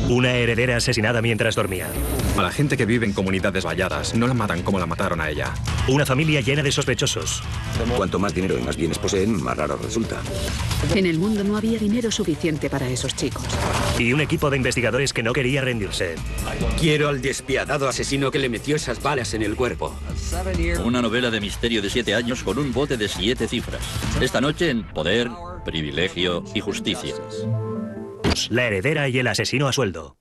Una heredera asesinada mientras dormía. A la gente que vive en comunidades valladas no la matan como la mataron a ella. Una familia llena de sospechosos. Cuanto más dinero y más bienes poseen, más raro resulta. En el mundo no había dinero suficiente para esos chicos. Y un equipo de investigadores que no quería rendirse. Quiero al despiadado asesino que le metió esas balas en el cuerpo. Una novela de misterio de 7 años con un bote de 7 cifras. Esta noche en Poder, Privilegio y Justicia. La heredera y el asesino a sueldo.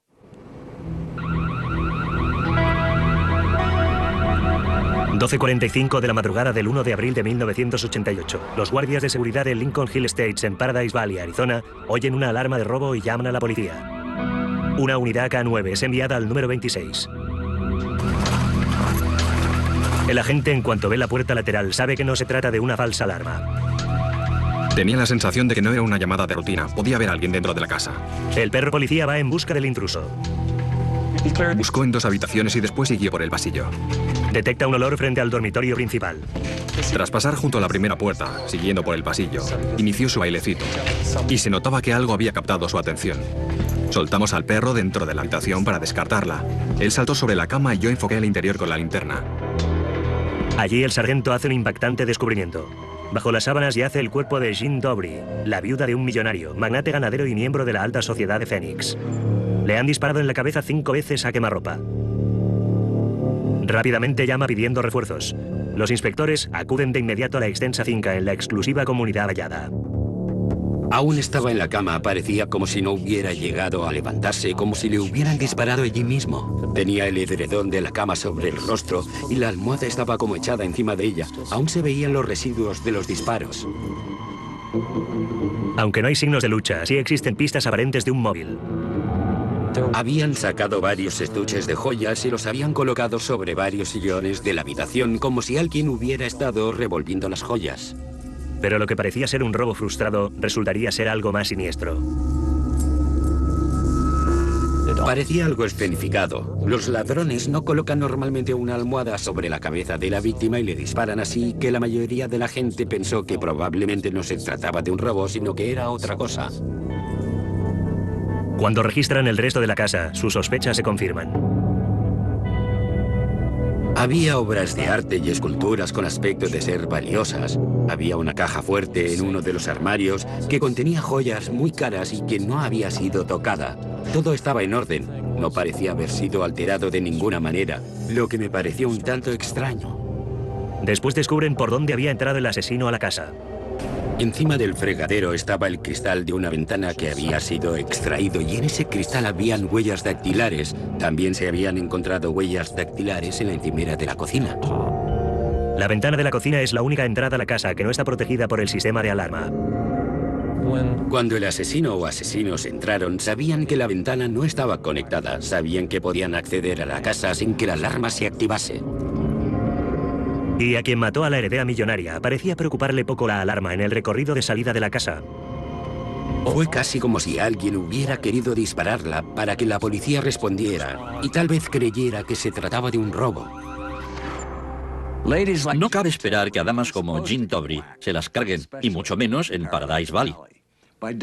...12:45 de la madrugada del 1 de abril de 1988. Los guardias de seguridad de Lincoln Hill Estates en Paradise Valley, Arizona, oyen una alarma de robo y llaman a la policía. Una unidad K9 es enviada al número 26. El agente, en cuanto ve la puerta lateral, sabe que no se trata de una falsa alarma. Tenía la sensación de que no era una llamada de rutina. Podía haber alguien dentro de la casa. El perro policía va en busca del intruso. Buscó en 2 habitaciones y después siguió por el pasillo. Detecta un olor frente al dormitorio principal. Tras pasar junto a la primera puerta, siguiendo por el pasillo, inició su bailecito. Y se notaba que algo había captado su atención. Soltamos al perro dentro de la habitación para descartarla. Él saltó sobre la cama y yo enfoqué el interior con la linterna. Allí el sargento hace un impactante descubrimiento. Bajo las sábanas yace el cuerpo de Jean Dobry, la viuda de un millonario, magnate ganadero y miembro de la alta sociedad de Phoenix. Le han disparado en la cabeza 5 veces a quemarropa. Rápidamente llama pidiendo refuerzos. Los inspectores acuden de inmediato a la extensa finca en la exclusiva comunidad vallada. Aún estaba en la cama, parecía como si no hubiera llegado a levantarse, como si le hubieran disparado allí mismo. Tenía el edredón de la cama sobre el rostro y la almohada estaba como echada encima de ella. Aún se veían los residuos de los disparos. Aunque no hay signos de lucha, sí existen pistas aparentes de un móvil. Habían sacado varios estuches de joyas y los habían colocado sobre varios sillones de la habitación, como si alguien hubiera estado revolviendo las joyas. Pero lo que parecía ser un robo frustrado resultaría ser algo más siniestro. Parecía algo escenificado. Los ladrones no colocan normalmente una almohada sobre la cabeza de la víctima y le disparan así que la mayoría de la gente pensó que probablemente no se trataba de un robo, sino que era otra cosa. Cuando registran el resto de la casa, sus sospechas se confirman. Había obras de arte y esculturas con aspecto de ser valiosas. Había una caja fuerte en uno de los armarios que contenía joyas muy caras y que no había sido tocada. Todo estaba en orden. No parecía haber sido alterado de ninguna manera, lo que me pareció un tanto extraño. Después descubren por dónde había entrado el asesino a la casa. Encima del fregadero estaba el cristal de una ventana que había sido extraído y en ese cristal habían huellas dactilares. También se habían encontrado huellas dactilares en la encimera de la cocina. La ventana de la cocina es la única entrada a la casa que no está protegida por el sistema de alarma. Cuando el asesino o asesinos entraron, sabían que la ventana no estaba conectada. Sabían que podían acceder a la casa sin que la alarma se activase. Y a quien mató a la heredera millonaria parecía preocuparle poco la alarma en el recorrido de salida de la casa. Fue casi como si alguien hubiera querido dispararla para que la policía respondiera y tal vez creyera que se trataba de un robo. No cabe esperar que a damas como Jean Dobry se las carguen, y mucho menos en Paradise Valley.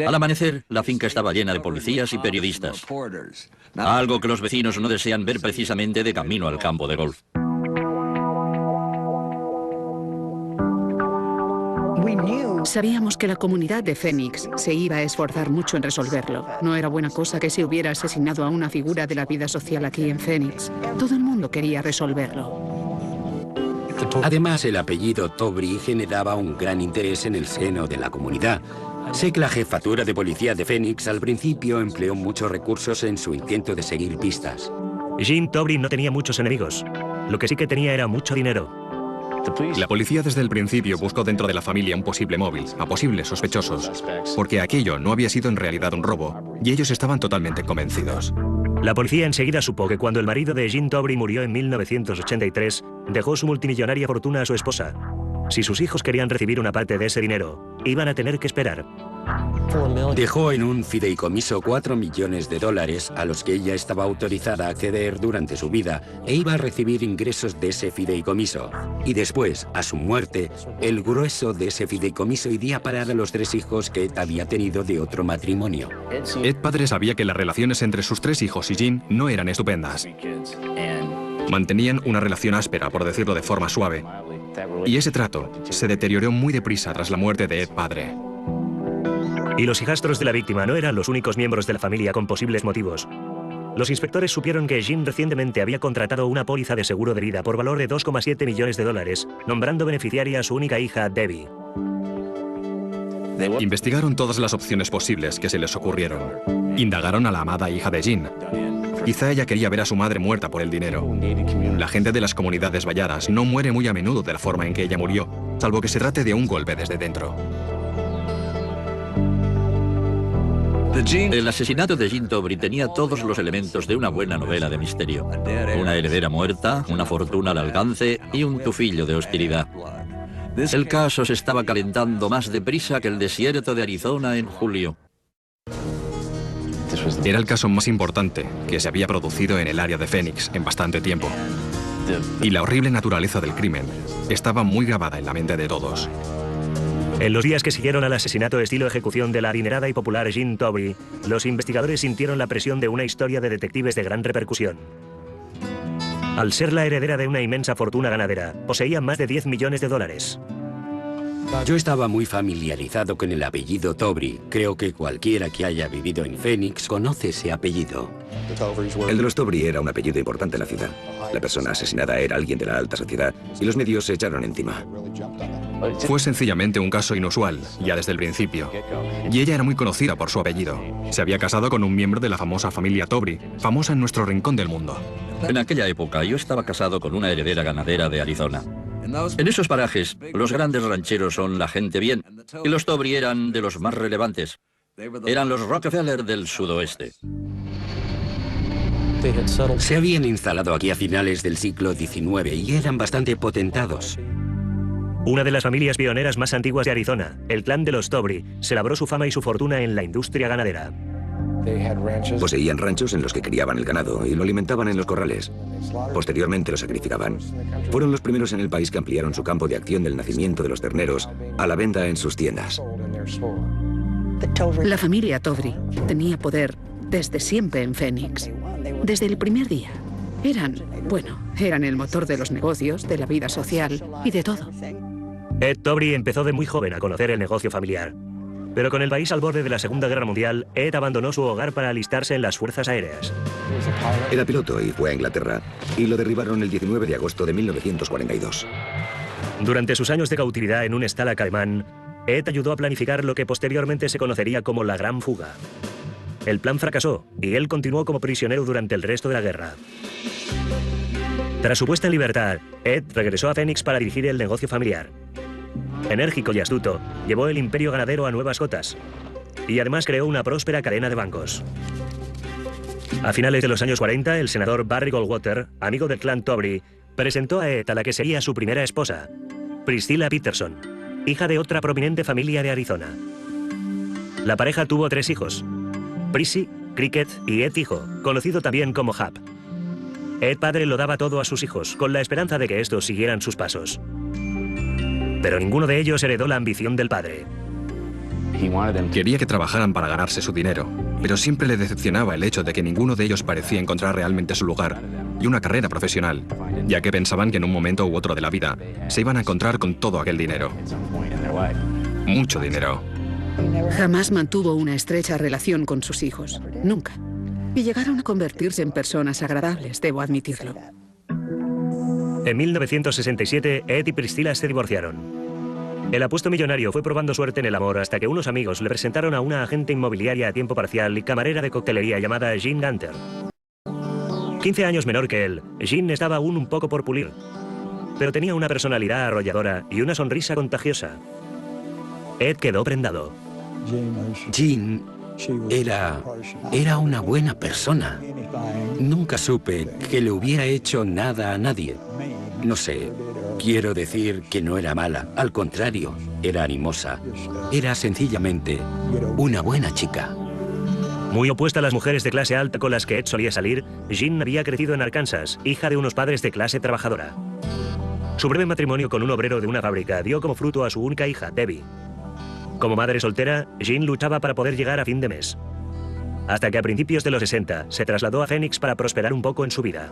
Al amanecer, la finca estaba llena de policías y periodistas. Algo que los vecinos no desean ver precisamente de camino al campo de golf. Sabíamos que la comunidad de Phoenix se iba a esforzar mucho en resolverlo. No era buena cosa que se hubiera asesinado a una figura de la vida social aquí en Phoenix. Todo el mundo quería resolverlo. Además, el apellido Dobry generaba un gran interés en el seno de la comunidad. Sé que la jefatura de policía de Phoenix al principio empleó muchos recursos en su intento de seguir pistas. Jean Dobry no tenía muchos enemigos. Lo que sí que tenía era mucho dinero. La policía desde el principio buscó dentro de la familia un posible móvil, a posibles sospechosos, porque aquello no había sido en realidad un robo, y ellos estaban totalmente convencidos. La policía enseguida supo que cuando el marido de Jean Dobry murió en 1983, dejó su multimillonaria fortuna a su esposa. Si sus hijos querían recibir una parte de ese dinero, iban a tener que esperar. Dejó en un fideicomiso $4 millones a los que ella estaba autorizada a acceder durante su vida e iba a recibir ingresos de ese fideicomiso. Y después, a su muerte, el grueso de ese fideicomiso iría a parar a los 3 hijos que Ed había tenido de otro matrimonio. Ed padre sabía que las relaciones entre sus 3 hijos y Jean no eran estupendas. Mantenían una relación áspera, por decirlo de forma suave. Y ese trato se deterioró muy deprisa tras la muerte de Ed padre. Y los hijastros de la víctima no eran los únicos miembros de la familia con posibles motivos. Los inspectores supieron que Jean recientemente había contratado una póliza de seguro de vida por valor de $2,7 millones, nombrando beneficiaria a su única hija, Debbie. Investigaron todas las opciones posibles que se les ocurrieron. Indagaron a la amada hija de Jean. Quizá ella quería ver a su madre muerta por el dinero. La gente de las comunidades valladas no muere muy a menudo de la forma en que ella murió, salvo que se trate de un golpe desde dentro. El asesinato de Jean Tobry tenía todos los elementos de una buena novela de misterio. Una heredera muerta, una fortuna al alcance y un tufillo de hostilidad. El caso se estaba calentando más deprisa que el desierto de Arizona en julio. Era el caso más importante que se había producido en el área de Phoenix en bastante tiempo. Y la horrible naturaleza del crimen estaba muy grabada en la mente de todos. En los días que siguieron al asesinato estilo ejecución de la adinerada y popular Jean Tobry, los investigadores sintieron la presión de una historia de detectives de gran repercusión. Al ser la heredera de una inmensa fortuna ganadera, poseía más de $10 millones. Yo estaba muy familiarizado con el apellido Tobry. Creo que cualquiera que haya vivido en Phoenix conoce ese apellido. El de los Tobry era un apellido importante en la ciudad. La persona asesinada era alguien de la alta sociedad y los medios se echaron encima. Fue sencillamente un caso inusual, ya desde el principio. Y ella era muy conocida por su apellido. Se había casado con un miembro de la famosa familia Tobry, famosa en nuestro rincón del mundo. En aquella época yo estaba casado con una heredera ganadera de Arizona. En esos parajes, los grandes rancheros son la gente bien, y los Tobry eran de los más relevantes. Eran los Rockefeller del sudoeste. Se habían instalado aquí a finales del siglo XIX y eran bastante potentados. Una de las familias pioneras más antiguas de Arizona, el clan de los Tobry, se labró su fama y su fortuna en la industria ganadera. Poseían ranchos en los que criaban el ganado y lo alimentaban en los corrales. Posteriormente lo sacrificaban. Fueron los primeros en el país que ampliaron su campo de acción del nacimiento de los terneros a la venta en sus tiendas. La familia Tobry tenía poder desde siempre en Phoenix. Desde el primer día. Eran el motor de los negocios, de la vida social y de todo. Ed Tobry empezó de muy joven a conocer el negocio familiar. Pero con el país al borde de la Segunda Guerra Mundial, Ed abandonó su hogar para alistarse en las fuerzas aéreas. Era piloto y fue a Inglaterra y lo derribaron el 19 de agosto de 1942. Durante sus años de cautividad en un Stalag alemán, Ed ayudó a planificar lo que posteriormente se conocería como la Gran Fuga. El plan fracasó y él continuó como prisionero durante el resto de la guerra. Tras su puesta en libertad, Ed regresó a Phoenix para dirigir el negocio familiar. Enérgico y astuto, llevó el imperio ganadero a nuevas cotas y además creó una próspera cadena de bancos. A finales de los años 40, el senador Barry Goldwater, amigo del clan Tobry, presentó a Ed a la que sería su primera esposa, Priscilla Peterson, hija de otra prominente familia de Arizona. La pareja tuvo 3 hijos, Prissy, Cricket y Ed hijo, conocido también como Hap. Ed padre lo daba todo a sus hijos, con la esperanza de que estos siguieran sus pasos. Pero ninguno de ellos heredó la ambición del padre. Quería que trabajaran para ganarse su dinero, pero siempre le decepcionaba el hecho de que ninguno de ellos parecía encontrar realmente su lugar y una carrera profesional, ya que pensaban que en un momento u otro de la vida se iban a encontrar con todo aquel dinero. Mucho dinero. Jamás mantuvo una estrecha relación con sus hijos. Nunca. Y llegaron a convertirse en personas agradables, debo admitirlo. En 1967, Ed y Priscilla se divorciaron. El apuesto millonario fue probando suerte en el amor hasta que unos amigos le presentaron a una agente inmobiliaria a tiempo parcial y camarera de coctelería llamada Jean Gunter. 15 años menor que él, Jean estaba aún un poco por pulir, pero tenía una personalidad arrolladora y una sonrisa contagiosa. Ed quedó prendado. Jean era una buena persona. Nunca supe que le hubiera hecho nada a nadie. No sé, Quiero decir que no era mala, al contrario, era animosa. Era sencillamente una buena chica. Muy opuesta a las mujeres de clase alta con las que Ed solía salir, Jean había crecido en Arkansas, hija de unos padres de clase trabajadora. Su breve matrimonio con un obrero de una fábrica dio como fruto a su única hija, Debbie. Como madre soltera, Jean luchaba para poder llegar a fin de mes. Hasta que a principios de los 60 se trasladó a Phoenix para prosperar un poco en su vida.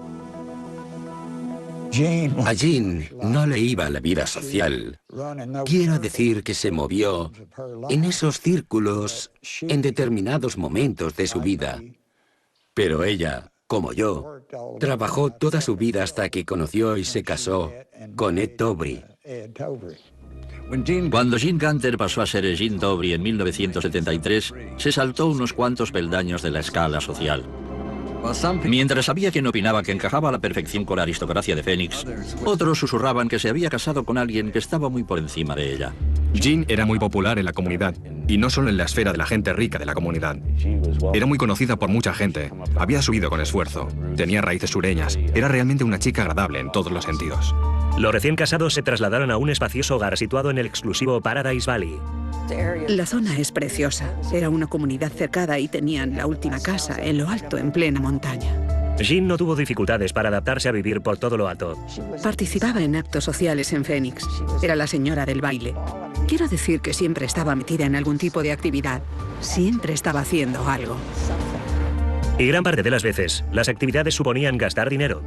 A Jean no le iba la vida social. Quiero decir que se movió en esos círculos en determinados momentos de su vida. Pero ella, como yo, trabajó toda su vida hasta que conoció y se casó con Ed Tobry. Cuando Jean Gunter pasó a ser Jean Tobry en 1973, se saltó unos cuantos peldaños de la escala social. Mientras había quien opinaba que encajaba a la perfección con la aristocracia de Phoenix, otros susurraban que se había casado con alguien que estaba muy por encima de ella. Jean era muy popular en la comunidad, y no solo en la esfera de la gente rica de la comunidad. Era muy conocida por mucha gente, había subido con esfuerzo, tenía raíces sureñas, era realmente una chica agradable en todos los sentidos. Los recién casados se trasladaron a un espacioso hogar situado en el exclusivo Paradise Valley. La zona es preciosa. Era una comunidad cercada y tenían la última casa en lo alto, en plena montaña. Jean no tuvo dificultades para adaptarse a vivir por todo lo alto. Participaba en actos sociales en Phoenix. Era la señora del baile. Quiero decir que siempre estaba metida en algún tipo de actividad. Siempre estaba haciendo algo. Y gran parte de las veces, las actividades suponían gastar dinero.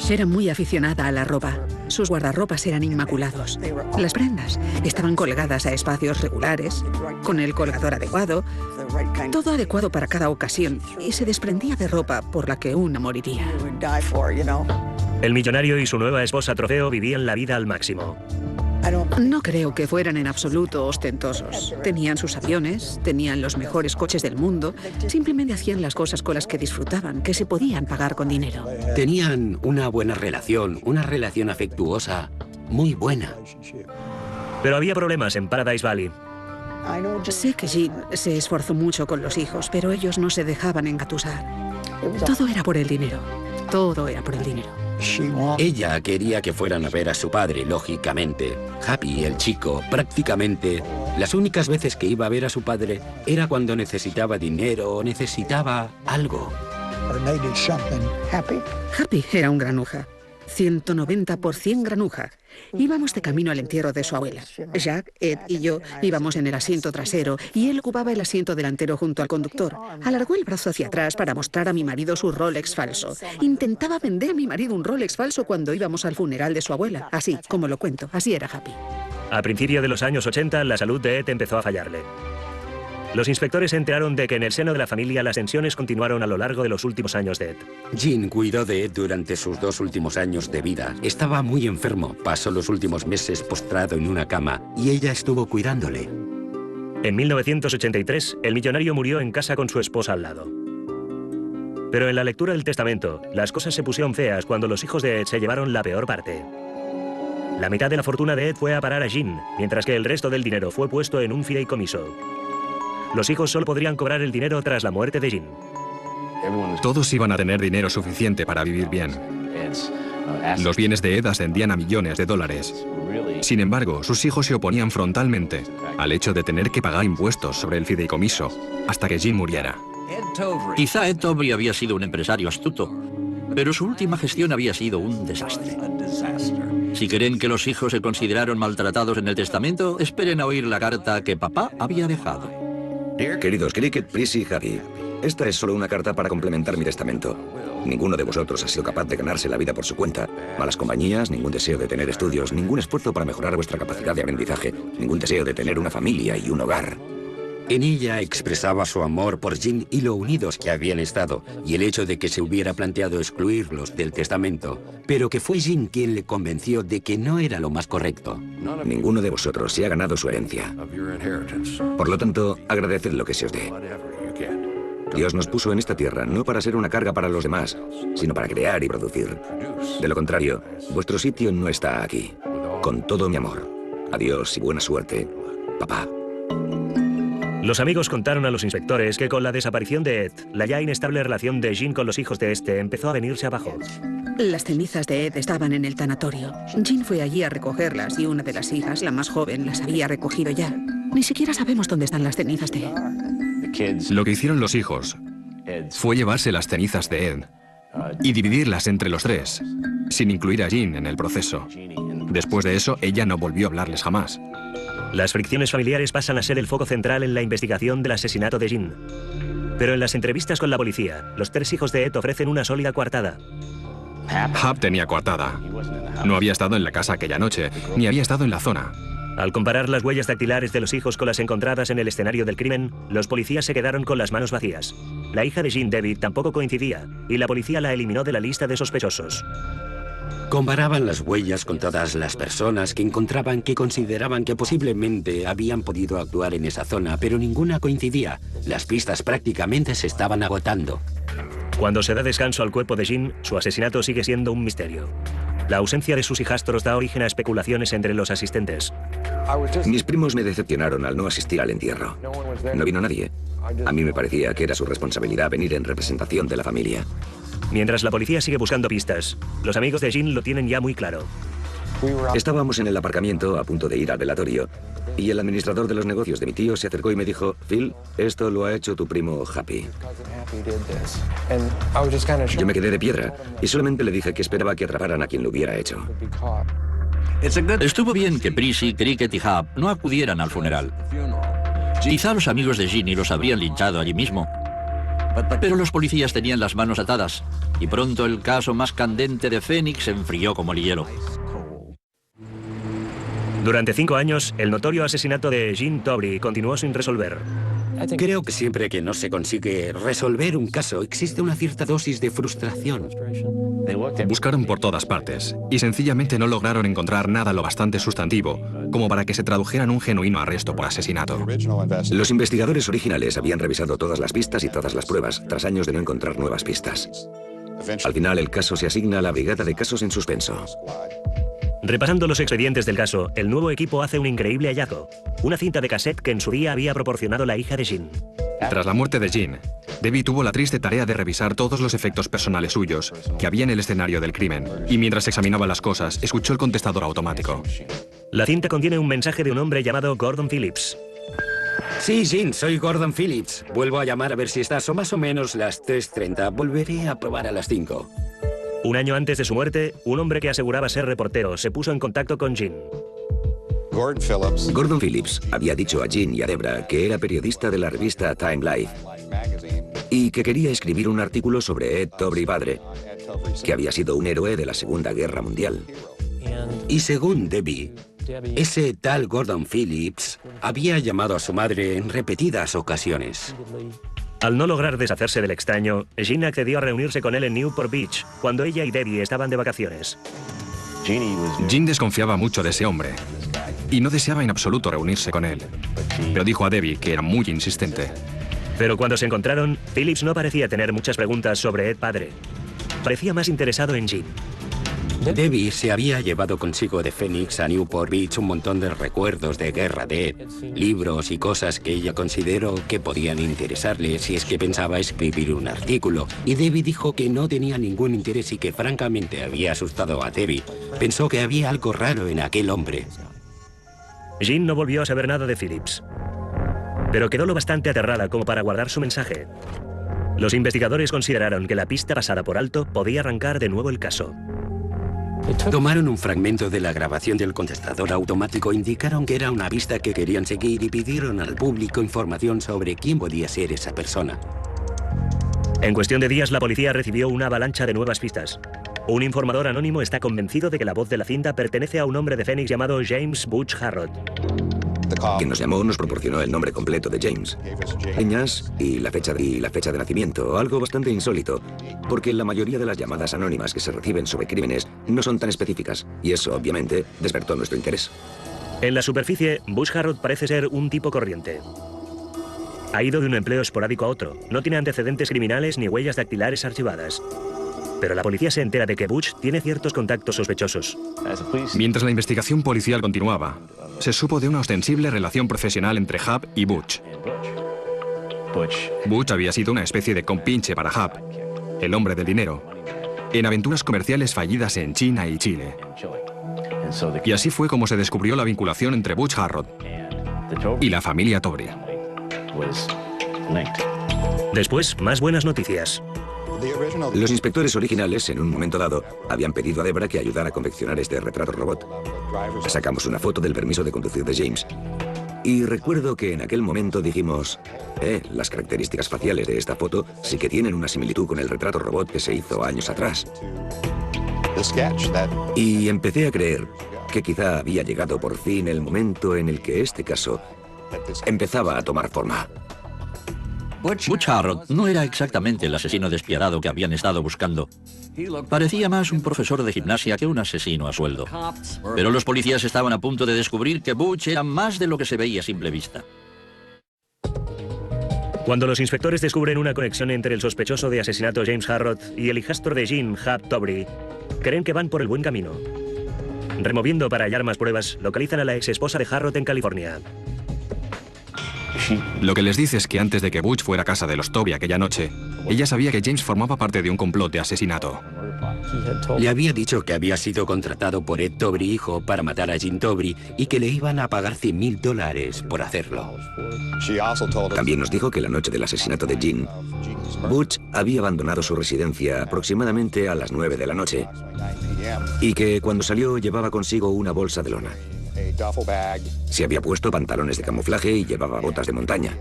Era muy aficionada a la ropa. Sus guardarropas eran inmaculados. Las prendas estaban colgadas a espacios regulares, con el colgador adecuado, todo adecuado para cada ocasión, y se desprendía de ropa por la que uno moriría. El millonario y su nueva esposa trofeo vivían la vida al máximo. No creo que fueran en absoluto ostentosos. Tenían sus aviones, tenían los mejores coches del mundo. Simplemente hacían las cosas con las que disfrutaban, que se podían pagar con dinero. Tenían una buena relación, una relación afectuosa muy buena. Pero había problemas en Paradise Valley. Sé que Jean se esforzó mucho con los hijos, pero ellos no se dejaban engatusar. Todo era por el dinero. Todo era por el dinero. Ella quería que fueran a ver a su padre, lógicamente. Happy, el chico, prácticamente las únicas veces que iba a ver a su padre era cuando necesitaba dinero o necesitaba algo. Happy era un granuja. 190% granuja. Íbamos de camino al entierro de su abuela. Jack, Ed y yo íbamos en el asiento trasero y él ocupaba el asiento delantero junto al conductor. Alargó el brazo hacia atrás para mostrar a mi marido su Rolex falso. Intentaba vender a mi marido un Rolex falso cuando íbamos al funeral de su abuela. Así, como lo cuento, así era Happy. A principios de los años 80, la salud de Ed empezó a fallarle. Los inspectores se enteraron de que en el seno de la familia las tensiones continuaron a lo largo de los últimos años de Ed. Jean cuidó de Ed durante sus 2 últimos años de vida. Estaba muy enfermo, pasó los últimos meses postrado en una cama y ella estuvo cuidándole. En 1983, el millonario murió en casa con su esposa al lado. Pero en la lectura del testamento, las cosas se pusieron feas cuando los hijos de Ed se llevaron la peor parte. La mitad de la fortuna de Ed fue a parar a Jean, mientras que el resto del dinero fue puesto en un fideicomiso. Los hijos solo podrían cobrar el dinero tras la muerte de Jean. Todos iban a tener dinero suficiente para vivir bien. Los bienes de Ed ascendían a millones de dólares. Sin embargo, sus hijos se oponían frontalmente al hecho de tener que pagar impuestos sobre el fideicomiso hasta que Jean muriera. Quizá Ed Tobry había sido un empresario astuto, pero su última gestión había sido un desastre. Si creen que los hijos se consideraron maltratados en el testamento, esperen a oír la carta que papá había dejado. Queridos Cricket, Prissy y Javi, esta es solo una carta para complementar mi testamento. Ninguno de vosotros ha sido capaz de ganarse la vida por su cuenta. Malas compañías, ningún deseo de tener estudios, ningún esfuerzo para mejorar vuestra capacidad de aprendizaje, ningún deseo de tener una familia y un hogar. En ella expresaba su amor por Jean y lo unidos que habían estado, y el hecho de que se hubiera planteado excluirlos del testamento, pero que fue Jean quien le convenció de que no era lo más correcto. Ninguno de vosotros se ha ganado su herencia. Por lo tanto, agradeced lo que se os dé. Dios nos puso en esta tierra no para ser una carga para los demás, sino para crear y producir. De lo contrario, vuestro sitio no está aquí. Con todo mi amor. Adiós y buena suerte, papá. Los amigos contaron a los inspectores que con la desaparición de Ed, la ya inestable relación de Jean con los hijos de este empezó a venirse abajo. Las cenizas de Ed estaban en el tanatorio. Jean fue allí a recogerlas y una de las hijas, la más joven, las había recogido ya. Ni siquiera sabemos dónde están las cenizas de Ed. Lo que hicieron los hijos fue llevarse las cenizas de Ed y dividirlas entre los tres, sin incluir a Jean en el proceso. Después de eso, ella no volvió a hablarles jamás. Las fricciones familiares pasan a ser el foco central en la investigación del asesinato de Jean. Pero en las entrevistas con la policía, los 3 hijos de Ed ofrecen una sólida coartada. Hap tenía coartada. No había estado en la casa aquella noche, ni había estado en la zona. Al comparar las huellas dactilares de los hijos con las encontradas en el escenario del crimen, los policías se quedaron con las manos vacías. La hija de Jean, Debbie, tampoco coincidía, y la policía la eliminó de la lista de sospechosos. Comparaban las huellas con todas las personas que encontraban que consideraban que posiblemente habían podido actuar en esa zona, pero ninguna coincidía. Las pistas prácticamente se estaban agotando. Cuando se da descanso al cuerpo de Jean, su asesinato sigue siendo un misterio. La ausencia de sus hijastros da origen a especulaciones entre los asistentes. Mis primos me decepcionaron al no asistir al entierro. No vino nadie. A mí me parecía que era su responsabilidad venir en representación de la familia. Mientras la policía sigue buscando pistas, los amigos de Jean lo tienen ya muy claro. Estábamos en el aparcamiento a punto de ir al velatorio y el administrador de los negocios de mi tío se acercó y me dijo: Phil, esto lo ha hecho tu primo Happy. Yo me quedé de piedra y solamente le dije que esperaba que atraparan a quien lo hubiera hecho. Estuvo bien que Prissy, Cricket y Hap no acudieran al funeral. Quizá los amigos de Ginny los habrían linchado allí mismo. Pero los policías tenían las manos atadas y pronto el caso más candente de Phoenix se enfrió como el hielo. Durante 5 años, el notorio asesinato de Jean Tobre continuó sin resolver. Creo que siempre que no se consigue resolver un caso, existe una cierta dosis de frustración. Buscaron por todas partes y sencillamente no lograron encontrar nada lo bastante sustantivo como para que se tradujera en un genuino arresto por asesinato. Los investigadores originales habían revisado todas las pistas y todas las pruebas, tras años de no encontrar nuevas pistas. Al final, el caso se asigna a la Brigada de Casos en Suspenso. Repasando los expedientes del caso, el nuevo equipo hace un increíble hallazgo. Una cinta de cassette que en su día había proporcionado la hija de Jean. Tras la muerte de Jean, Debbie tuvo la triste tarea de revisar todos los efectos personales suyos que había en el escenario del crimen, y mientras examinaba las cosas, escuchó el contestador automático. La cinta contiene un mensaje de un hombre llamado Gordon Phillips. Sí, Jean, soy Gordon Phillips. Vuelvo a llamar a ver si estás, o más o menos las 3:30. Volveré a probar a las 5. Un año antes de su muerte, un hombre que aseguraba ser reportero se puso en contacto con Jean. Gordon Phillips había dicho a Jean y a Debra que era periodista de la revista Time Life y que quería escribir un artículo sobre Ed Tobre padre, que había sido un héroe de la Segunda Guerra Mundial. Y según Debbie, ese tal Gordon Phillips había llamado a su madre en repetidas ocasiones. Al no lograr deshacerse del extraño, Jean accedió a reunirse con él en Newport Beach, cuando ella y Debbie estaban de vacaciones. Jean desconfiaba mucho de ese hombre y no deseaba en absoluto reunirse con él, pero dijo a Debbie que era muy insistente. Pero cuando se encontraron, Phillips no parecía tener muchas preguntas sobre Ed padre. Parecía más interesado en Jean. Debbie se había llevado consigo de Phoenix a Newport Beach un montón de recuerdos de guerra de Ed, libros y cosas que ella consideró que podían interesarle si es que pensaba escribir un artículo. Y Debbie dijo que no tenía ningún interés y que francamente había asustado a Debbie. Pensó que había algo raro en aquel hombre. Jean no volvió a saber nada de Phillips, pero quedó lo bastante aterrada como para guardar su mensaje. Los investigadores consideraron que la pista pasada por alto podía arrancar de nuevo el caso. Tomaron un fragmento de la grabación del contestador automático, indicaron que era una pista que querían seguir y pidieron al público información sobre quién podía ser esa persona. En cuestión de días, la policía recibió una avalancha de nuevas pistas. Un informador anónimo está convencido de que la voz de la cinta pertenece a un hombre de Phoenix llamado James Butch Harrod. Quien nos llamó nos proporcionó el nombre completo de James, señas y la fecha de nacimiento, algo bastante insólito, porque la mayoría de las llamadas anónimas que se reciben sobre crímenes no son tan específicas, y eso obviamente despertó nuestro interés. En la superficie, Butch Harrod parece ser un tipo corriente. Ha ido de un empleo esporádico a otro, no tiene antecedentes criminales ni huellas dactilares archivadas. Pero la policía se entera de que Butch tiene ciertos contactos sospechosos. Mientras la investigación policial continuaba, se supo de una ostensible relación profesional entre Hap y Butch. Butch había sido una especie de compinche para Hap, el hombre del dinero, en aventuras comerciales fallidas en China y Chile. Y así fue como se descubrió la vinculación entre Butch Harrod y la familia Tobry. Después, más buenas noticias. Los inspectores originales, en un momento dado, habían pedido a Debra que ayudara a confeccionar este retrato robot. Sacamos una foto del permiso de conducir de James. Y recuerdo que en aquel momento dijimos, las características faciales de esta foto sí que tienen una similitud con el retrato robot que se hizo años atrás. Y empecé a creer que quizá había llegado por fin el momento en el que este caso empezaba a tomar forma. Butch Harrod no era exactamente el asesino despiadado que habían estado buscando. Parecía más un profesor de gimnasia que un asesino a sueldo. Pero los policías estaban a punto de descubrir que Butch era más de lo que se veía a simple vista. Cuando los inspectores descubren una conexión entre el sospechoso de asesinato James Harrod y el hijastro de Jean Hub Tobry, creen que van por el buen camino. Removiendo para hallar más pruebas, localizan a la ex esposa de Harrod en California. Lo que les dice es que antes de que Butch fuera a casa de los Tobry aquella noche, ella sabía que James formaba parte de un complot de asesinato. Le había dicho que había sido contratado por Ed Tobry, hijo, para matar a Jean Tobry y que le iban a pagar $100,000 por hacerlo. También nos dijo que la noche del asesinato de Jean, Butch había abandonado su residencia aproximadamente a las 9 de la noche y que cuando salió llevaba consigo una bolsa de lona. Se había puesto pantalones de camuflaje y llevaba botas de montaña.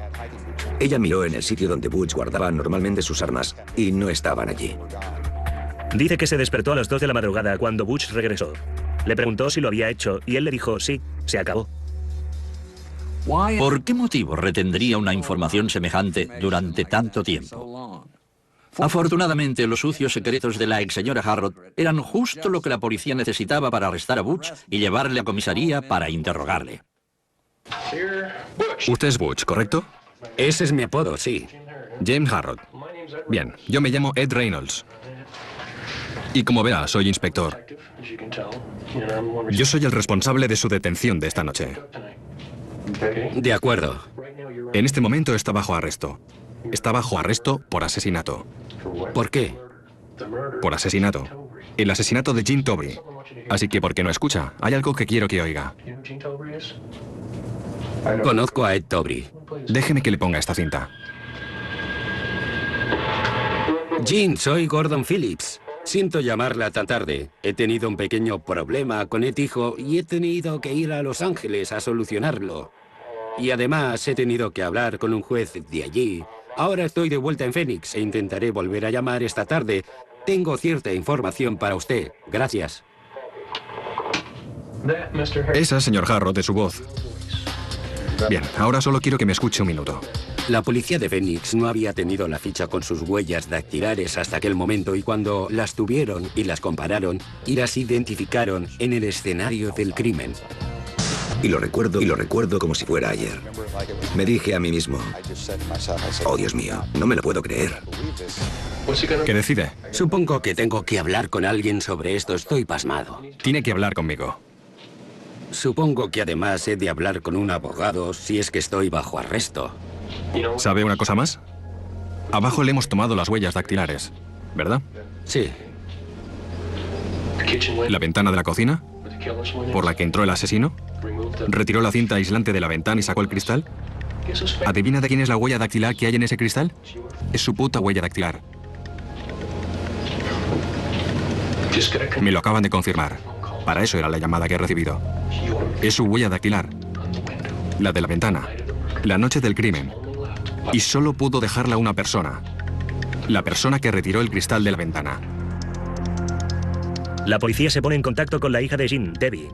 Ella miró en el sitio donde Butch guardaba normalmente sus armas y no estaban allí. Dice que se despertó a las 2 de la madrugada cuando Butch regresó. Le preguntó si lo había hecho y él le dijo, sí, se acabó. ¿Por qué motivo retendría una información semejante durante tanto tiempo? Afortunadamente, los sucios secretos de la ex señora Harrod eran justo lo que la policía necesitaba para arrestar a Butch y llevarle a comisaría para interrogarle. Usted es Butch, ¿correcto? Ese es mi apodo, sí. James Harrod. Bien, yo me llamo Ed Reynolds. Y como verá, soy inspector. Yo soy el responsable de su detención de esta noche. De acuerdo. En este momento está bajo arresto. Está bajo arresto por asesinato. ¿Por qué? Por asesinato. El asesinato de Jean Tobry. Así que, ¿por qué no escucha? Hay algo que quiero que oiga. Conozco a Ed Tobry. Déjeme que le ponga esta cinta. Jean, soy Gordon Phillips. Siento llamarla tan tarde. He tenido un pequeño problema con Ed, hijo, y he tenido que ir a Los Ángeles a solucionarlo. Y además he tenido que hablar con un juez de allí. Ahora estoy de vuelta en Phoenix e intentaré volver a llamar esta tarde. Tengo cierta información para usted. Gracias. Esa, señor Harrod, de su voz. Bien, ahora solo quiero que me escuche un minuto. La policía de Phoenix no había tenido la ficha con sus huellas dactilares hasta aquel momento y cuando las tuvieron y las compararon y las identificaron en el escenario del crimen. Y lo recuerdo como si fuera ayer. Me dije a mí mismo, oh Dios mío, no me lo puedo creer. ¿Qué decide? Supongo que tengo que hablar con alguien sobre esto. Estoy pasmado. Tiene que hablar conmigo. Supongo que además he de hablar con un abogado si es que estoy bajo arresto. ¿Sabe una cosa más? Abajo le hemos tomado las huellas dactilares, ¿verdad? Sí. ¿La ventana de la cocina? ¿Por la que entró el asesino? ¿Retiró la cinta aislante de la ventana y sacó el cristal? ¿Adivina de quién es la huella dactilar que hay en ese cristal? Es su puta huella dactilar. Me lo acaban de confirmar. Para eso era la llamada que he recibido. Es su huella dactilar. La de la ventana. La noche del crimen. Y solo pudo dejarla una persona. La persona que retiró el cristal de la ventana. La policía se pone en contacto con la hija de Jean, Debbie.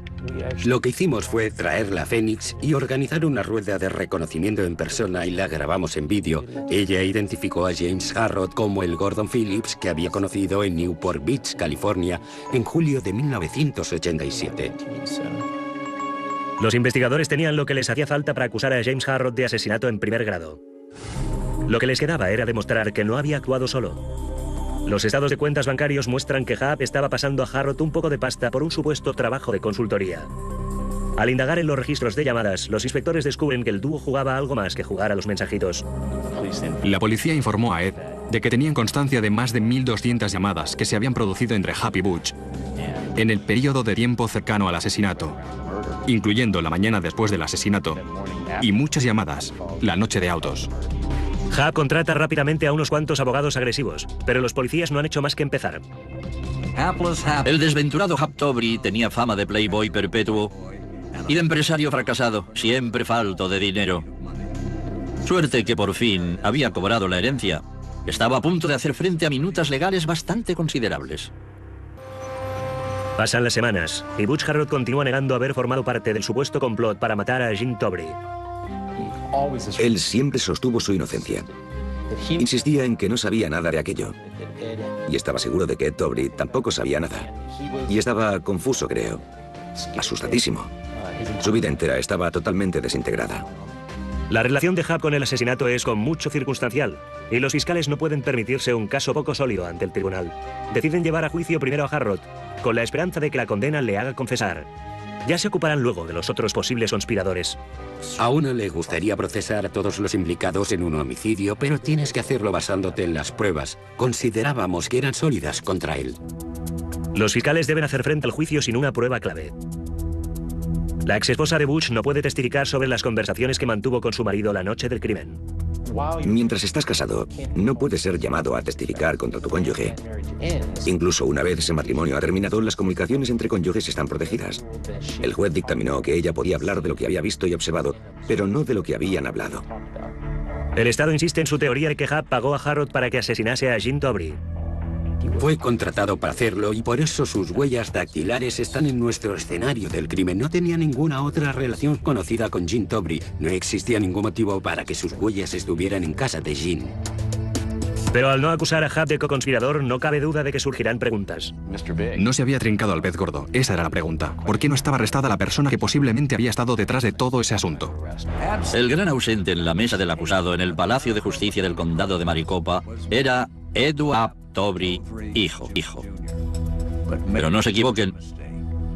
Lo que hicimos fue traerla a Phoenix y organizar una rueda de reconocimiento en persona y la grabamos en vídeo. Ella identificó a James Harrod como el Gordon Phillips que había conocido en Newport Beach, California, en julio de 1987. Los investigadores tenían lo que les hacía falta para acusar a James Harrod de asesinato en primer grado. Lo que les quedaba era demostrar que no había actuado solo. Los estados de cuentas bancarios muestran que Hub estaba pasando a Harrod un poco de pasta por un supuesto trabajo de consultoría. Al indagar en los registros de llamadas, los inspectores descubren que el dúo jugaba algo más que jugar a los mensajitos. La policía informó a Ed de que tenían constancia de más de 1.200 llamadas que se habían producido entre Hub y Butch en el periodo de tiempo cercano al asesinato, incluyendo la mañana después del asesinato y muchas llamadas la noche de autos. Hub contrata rápidamente a unos cuantos abogados agresivos, pero los policías no han hecho más que empezar. El desventurado Hub Tobry tenía fama de playboy perpetuo y de empresario fracasado, siempre falto de dinero. Suerte que por fin había cobrado la herencia. Estaba a punto de hacer frente a minutas legales bastante considerables. Pasan las semanas y Butch Harrod continúa negando haber formado parte del supuesto complot para matar a Gene Tobry. Él siempre sostuvo su inocencia. Insistía en que no sabía nada de aquello. Y estaba seguro de que Ed Tobry tampoco sabía nada. Y estaba confuso, creo. Asustadísimo. Su vida entera estaba totalmente desintegrada. La relación de Hub con el asesinato es con mucho circunstancial, y los fiscales no pueden permitirse un caso poco sólido ante el tribunal. Deciden llevar a juicio primero a Harrod, con la esperanza de que la condena le haga confesar. Ya se ocuparán luego de los otros posibles conspiradores. A uno le gustaría procesar a todos los implicados en un homicidio, pero tienes que hacerlo basándote en las pruebas. Considerábamos que eran sólidas contra él. Los fiscales deben hacer frente al juicio sin una prueba clave. La exesposa de Butch no puede testificar sobre las conversaciones que mantuvo con su marido la noche del crimen. Mientras estás casado, no puedes ser llamado a testificar contra tu cónyuge. Incluso una vez ese matrimonio ha terminado, las comunicaciones entre cónyuges están protegidas. El juez dictaminó que ella podía hablar de lo que había visto y observado, pero no de lo que habían hablado. El Estado insiste en su teoría de que Hub pagó a Harrod para que asesinase a Gene Tobry. Fue contratado para hacerlo y por eso sus huellas dactilares están en nuestro escenario del crimen. No tenía ninguna otra relación conocida con Gene Tobry. No existía ningún motivo para que sus huellas estuvieran en casa de Gene. Pero al no acusar a Hub de coconspirador, no cabe duda de que surgirán preguntas. No se había trincado al pez gordo, esa era la pregunta. ¿Por qué no estaba arrestada la persona que posiblemente había estado detrás de todo ese asunto? El gran ausente en la mesa del acusado en el Palacio de Justicia del Condado de Maricopa era Edward Tobry, hijo. Pero no se equivoquen.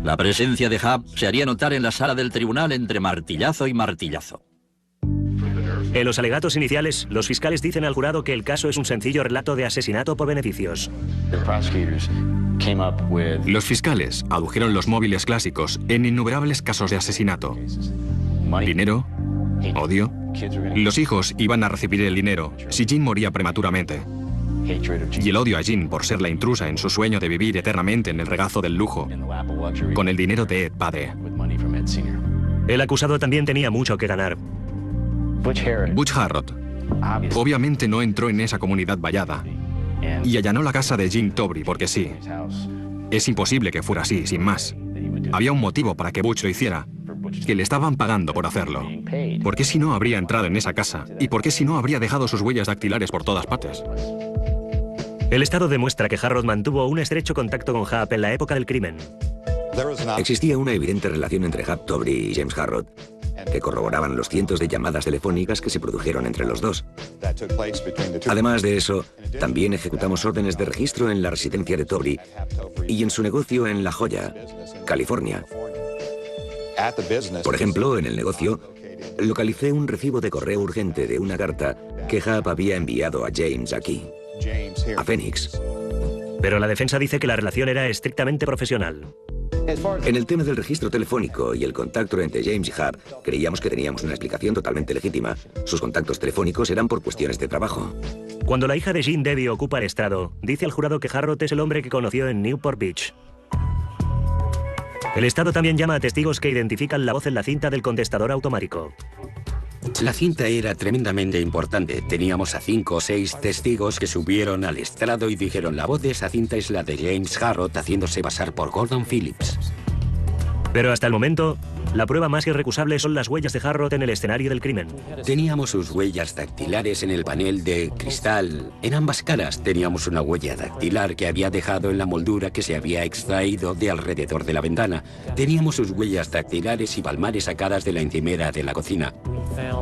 La presencia de Hub se haría notar en la sala del tribunal entre martillazo y martillazo. En los alegatos iniciales, los fiscales dicen al jurado que el caso es un sencillo relato de asesinato por beneficios. Los fiscales adujeron los móviles clásicos en innumerables casos de asesinato. Dinero, odio. Los hijos iban a recibir el dinero si Gene moría prematuramente. Y el odio a Gene por ser la intrusa en su sueño de vivir eternamente en el regazo del lujo, con el dinero de Ed padre. El acusado también tenía mucho que ganar. Butch Harrod obviamente no entró en esa comunidad vallada y allanó la casa de Gene Tobry porque sí. Es imposible que fuera así, sin más. Había un motivo para que Butch lo hiciera, que le estaban pagando por hacerlo. ¿Por qué si no habría entrado en esa casa? ¿Y por qué si no habría dejado sus huellas dactilares por todas partes? El Estado demuestra que Harrod mantuvo un estrecho contacto con Hub en la época del crimen. Existía una evidente relación entre Hub Tobry y James Harrod, que corroboraban los cientos de llamadas telefónicas que se produjeron entre los dos. Además de eso, también ejecutamos órdenes de registro en la residencia de Tobry y en su negocio en La Joya, California. Por ejemplo, en el negocio, localicé un recibo de correo urgente de una carta que Hub había enviado a James aquí, a Phoenix. Pero la defensa dice que la relación era estrictamente profesional. En el tema del registro telefónico y el contacto entre James y Hub, creíamos que teníamos una explicación totalmente legítima. Sus contactos telefónicos eran por cuestiones de trabajo. Cuando la hija de Gene Debbie ocupa el estrado, dice al jurado que Harrod es el hombre que conoció en Newport Beach. El Estado también llama a testigos que identifican la voz en la cinta del contestador automático. La cinta era tremendamente importante. Teníamos a 5 o 6 testigos que subieron al estrado y dijeron: la voz de esa cinta es la de James Harrod haciéndose pasar por Gordon Phillips. Pero hasta el momento, la prueba más irrecusable son las huellas de Harrod en el escenario del crimen. Teníamos sus huellas dactilares en el panel de cristal. En ambas caras teníamos una huella dactilar que había dejado en la moldura que se había extraído de alrededor de la ventana. Teníamos sus huellas dactilares y palmares sacadas de la encimera de la cocina.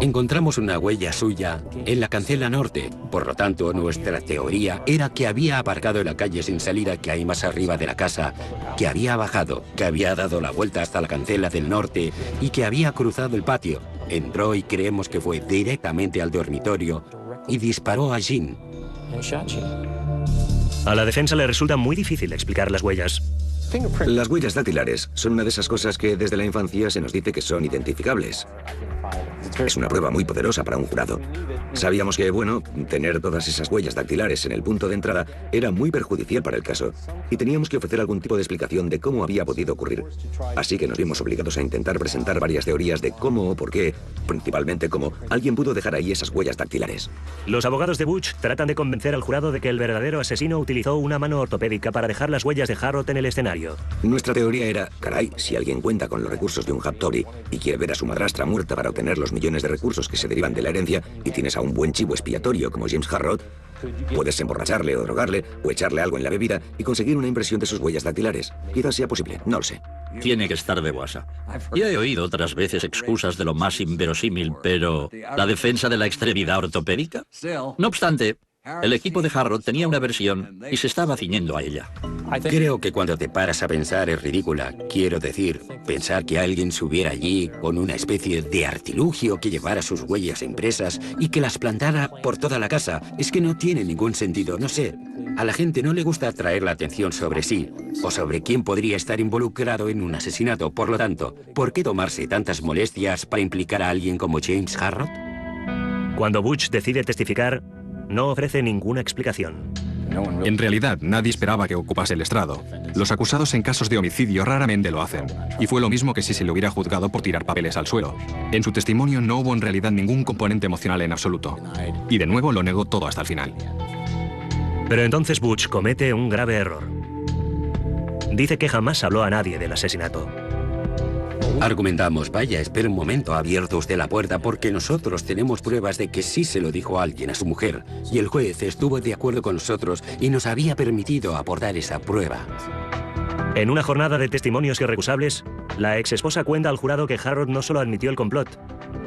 Encontramos una huella suya en la cancela norte. Por lo tanto, nuestra teoría era que había aparcado en la calle sin salida que hay más arriba de la casa, que había bajado, que había dado la vuelta hasta la cancela del norte y que había cruzado el patio. Entró y creemos que fue directamente al dormitorio y disparó a Gene. A la defensa le resulta muy difícil explicar las huellas. Las huellas dactilares son una de esas cosas que desde la infancia se nos dice que son identificables. Es una prueba muy poderosa para un jurado. Sabíamos que, bueno, tener todas esas huellas dactilares en el punto de entrada era muy perjudicial para el caso, y teníamos que ofrecer algún tipo de explicación de cómo había podido ocurrir. Así que nos vimos obligados a intentar presentar varias teorías de cómo o por qué, principalmente cómo alguien pudo dejar ahí esas huellas dactilares. Los abogados de Butch tratan de convencer al jurado de que el verdadero asesino utilizó una mano ortopédica para dejar las huellas de Harrod en el escenario. Nuestra teoría era, caray, si alguien cuenta con los recursos de un Hap-Tobri y quiere ver a su madrastra muerta para obtener los millones de recursos que se derivan de la herencia, y tienes a un buen chivo expiatorio como James Harrod, puedes emborracharle o drogarle o echarle algo en la bebida y conseguir una impresión de sus huellas dactilares. Quizás sea posible, no lo sé. Tiene que estar de guasa. Ya he oído otras veces excusas de lo más inverosímil, pero ¿la defensa de la extremidad ortopédica? No obstante, el equipo de Harrod tenía una versión y se estaba ciñendo a ella. Creo que cuando te paras a pensar es ridícula. Quiero decir, pensar que alguien subiera allí con una especie de artilugio que llevara sus huellas impresas y que las plantara por toda la casa, es que no tiene ningún sentido, no sé. A la gente no le gusta atraer la atención sobre sí o sobre quién podría estar involucrado en un asesinato. Por lo tanto, ¿por qué tomarse tantas molestias para implicar a alguien como James Harrod? Cuando Butch decide testificar, no ofrece ninguna explicación. En realidad, nadie esperaba que ocupase el estrado. Los acusados en casos de homicidio raramente lo hacen. Y fue lo mismo que si se le hubiera juzgado por tirar papeles al suelo. En su testimonio no hubo en realidad ningún componente emocional en absoluto. Y de nuevo lo negó todo hasta el final. Pero entonces Butch comete un grave error. Dice que jamás habló a nadie del asesinato. Argumentamos, vaya, espera un momento, ha abierto usted la puerta porque nosotros tenemos pruebas de que sí se lo dijo a alguien, a su mujer. Y el juez estuvo de acuerdo con nosotros y nos había permitido aportar esa prueba. En una jornada de testimonios irrecusables, la exesposa cuenta al jurado que Harrod no solo admitió el complot,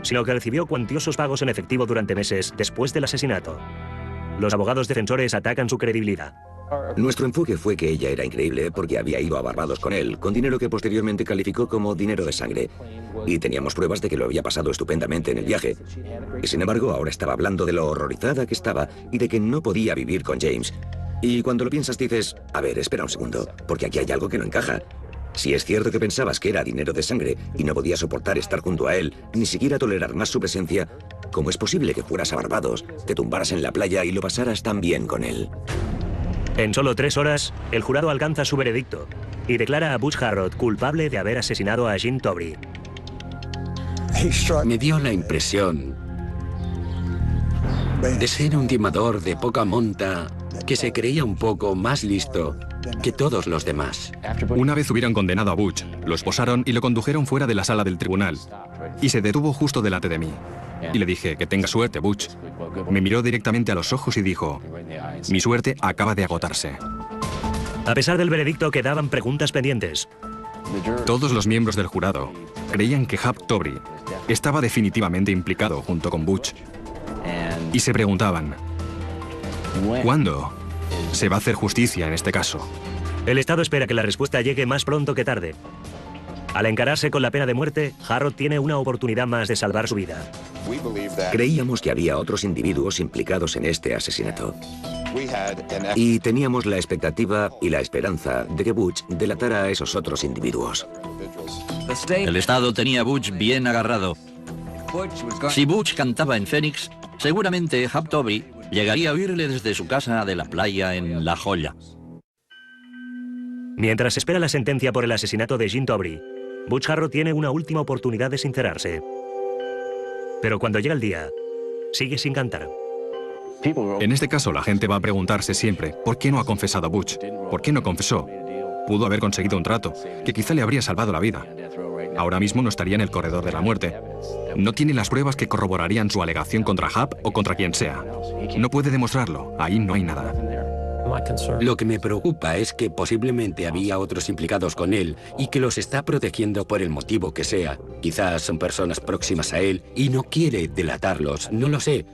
sino que recibió cuantiosos pagos en efectivo durante meses después del asesinato. Los abogados defensores atacan su credibilidad. Nuestro enfoque fue que ella era increíble porque había ido a Barbados con él, con dinero que posteriormente calificó como dinero de sangre. Y teníamos pruebas de que lo había pasado estupendamente en el viaje. Y sin embargo, ahora estaba hablando de lo horrorizada que estaba y de que no podía vivir con James. Y cuando lo piensas dices, a ver, espera un segundo, porque aquí hay algo que no encaja. Si es cierto que pensabas que era dinero de sangre y no podías soportar estar junto a él, ni siquiera tolerar más su presencia, ¿cómo es posible que fueras a Barbados, te tumbaras en la playa y lo pasaras tan bien con él? En solo 3 horas, el jurado alcanza su veredicto y declara a Butch Harrod culpable de haber asesinado a Jim Tobri. Me dio la impresión de ser un timador de poca monta que se creía un poco más listo que todos los demás. Una vez hubieran condenado a Butch, lo esposaron y lo condujeron fuera de la sala del tribunal. Y se detuvo justo delante de mí. Y le dije, que tenga suerte, Butch. Me miró directamente a los ojos y dijo, mi suerte acaba de agotarse. A pesar del veredicto, quedaban preguntas pendientes. Todos los miembros del jurado creían que Hap-Tobri estaba definitivamente implicado junto con Butch. Y se preguntaban, ¿cuándo se va a hacer justicia en este caso? El Estado espera que la respuesta llegue más pronto que tarde. Al encararse con la pena de muerte, Harrod tiene una oportunidad más de salvar su vida. Creíamos que había otros individuos implicados en este asesinato. Y teníamos la expectativa y la esperanza de que Butch delatara a esos otros individuos. El Estado tenía a Butch bien agarrado. Si Butch cantaba en Phoenix, seguramente Hap-Tobri llegaría a oírle desde su casa de la playa en La Joya. Mientras espera la sentencia por el asesinato de Jim Tobri, Butch Harrod tiene una última oportunidad de sincerarse. Pero cuando llega el día, sigue sin cantar. En este caso, la gente va a preguntarse siempre, ¿por qué no ha confesado Butch? ¿Por qué no confesó? Pudo haber conseguido un trato, que quizá le habría salvado la vida. Ahora mismo no estaría en el corredor de la muerte. No tiene las pruebas que corroborarían su alegación contra Hap o contra quien sea. No puede demostrarlo, ahí no hay nada. Lo que me preocupa es que posiblemente había otros implicados con él y que los está protegiendo por el motivo que sea. Quizás son personas próximas a él y no quiere delatarlos, no lo sé.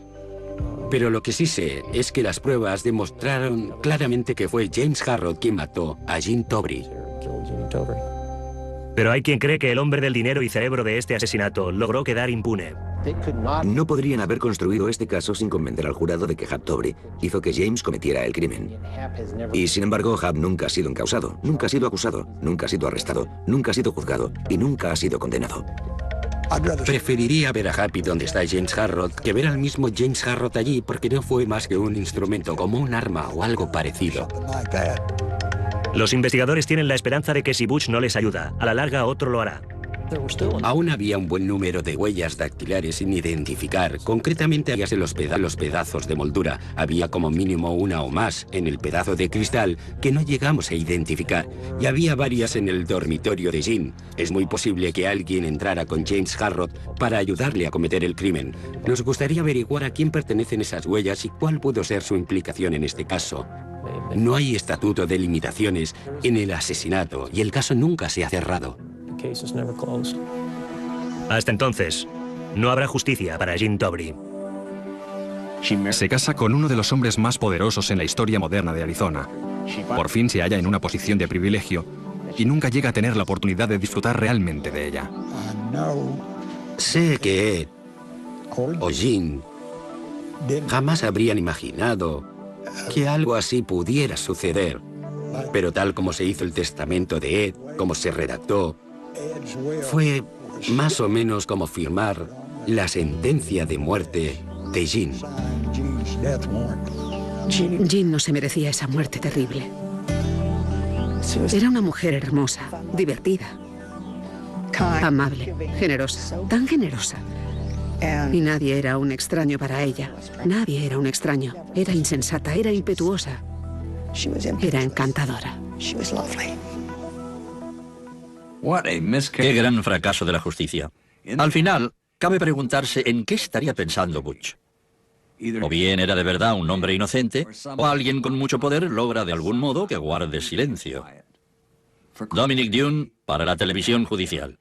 Pero lo que sí sé es que las pruebas demostraron claramente que fue James Harrod quien mató a Jim Tobri. Pero hay quien cree que el hombre del dinero y cerebro de este asesinato logró quedar impune. No podrían haber construido este caso sin convencer al jurado de que Hab Tobri hizo que James cometiera el crimen. Y sin embargo, Hab nunca ha sido encausado, nunca ha sido acusado, nunca ha sido arrestado, nunca ha sido juzgado y nunca ha sido condenado. Preferiría ver a Happy donde está James Harrod que ver al mismo James Harrod allí, porque no fue más que un instrumento, como un arma o algo parecido. Los investigadores tienen la esperanza de que si Butch no les ayuda, a la larga otro lo hará. Aún había un buen número de huellas dactilares sin identificar. Concretamente, había los pedazos de moldura. Había como mínimo una o más en el pedazo de cristal que no llegamos a identificar. Y había varias en el dormitorio de Jean. Es muy posible que alguien entrara con James Harrod para ayudarle a cometer el crimen. Nos gustaría averiguar a quién pertenecen esas huellas y cuál pudo ser su implicación en este caso. No hay estatuto de limitaciones en el asesinato y el caso nunca se ha cerrado. Hasta entonces, no habrá justicia para Jean Tobri. Se casa con uno de los hombres más poderosos en la historia moderna de Arizona. Por fin se halla en una posición de privilegio y nunca llega a tener la oportunidad de disfrutar realmente de ella. Sé que Ed o Jean jamás habrían imaginado que algo así pudiera suceder. Pero tal como se hizo el testamento de Ed, como se redactó, fue más o menos como firmar la sentencia de muerte de Jean. Jean no se merecía esa muerte terrible. Era una mujer hermosa, divertida, amable, generosa, tan generosa. Y nadie era un extraño para ella. Nadie era un extraño. Era insensata, era impetuosa. Era encantadora. Qué gran fracaso de la justicia. Al final, cabe preguntarse en qué estaría pensando Butch. O bien era de verdad un hombre inocente, o alguien con mucho poder logra de algún modo que guarde silencio. Dominic Dunne para la televisión judicial.